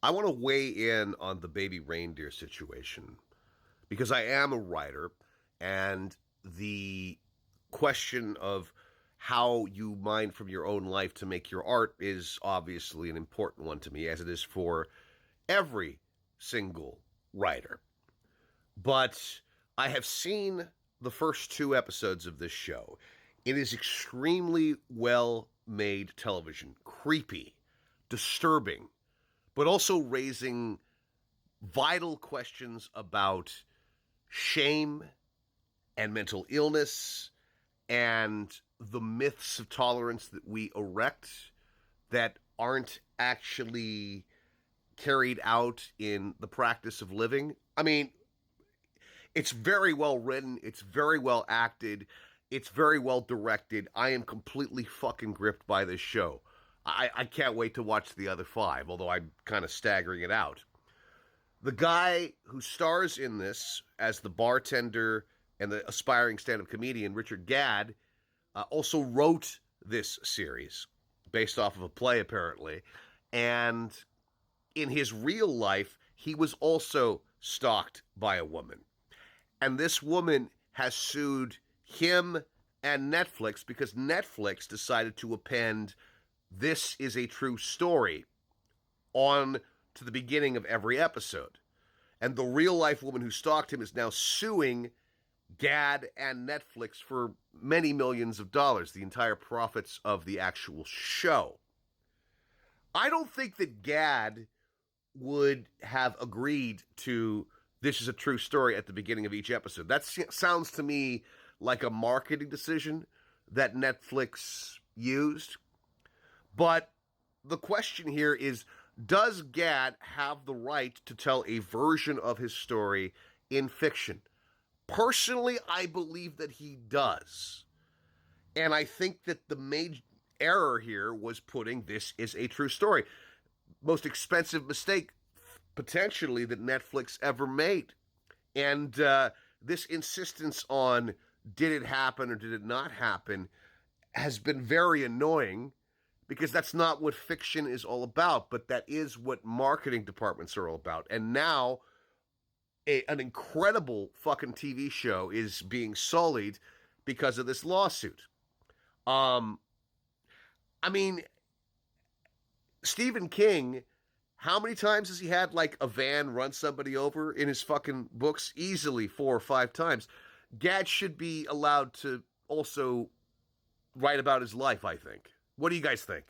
I want to weigh in on the baby reindeer situation because I am a writer, and the question of how you mine from your own life to make your art is obviously an important one to me, as it is for every single writer. But I have seen the first two episodes of this show. It is extremely well made television, creepy, disturbing, but also raising vital questions about shame and mental illness and the myths of tolerance that we erect that aren't actually carried out in the practice of living. I mean, it's very well written, it's very well acted, it's very well directed. I am completely fucking gripped by this show. I can't wait to watch the other five, although I'm kind of staggering it out. The guy who stars in this as the bartender and the aspiring stand-up comedian, Richard Gadd, also wrote this series based off of a play, apparently. And in his real life, he was also stalked by a woman. And this woman has sued him and Netflix because Netflix decided to append "This is a true story" on to the beginning of every episode. And the real life woman who stalked him is now suing Gadd and Netflix for many millions of dollars, the entire profits of the actual show. I don't think that Gadd would have agreed to "This is a true story" at the beginning of each episode. That sounds to me like a marketing decision that Netflix used. But the question here is, does Gadd have the right to tell a version of his story in fiction? Personally, I believe that he does. And I think that the major error here was putting "This is a true story." Most expensive mistake, potentially, that Netflix ever made. And this insistence on did it happen or did it not happen has been very annoying, because that's not what fiction is all about, but that is what marketing departments are all about. And now an incredible fucking TV show is being sullied because of this lawsuit. Um, I mean, Stephen King, how many times has he had like a van run somebody over in his fucking books? Easily 4 or 5 times. Gadd should be allowed to also write about his life, I think. What do you guys think?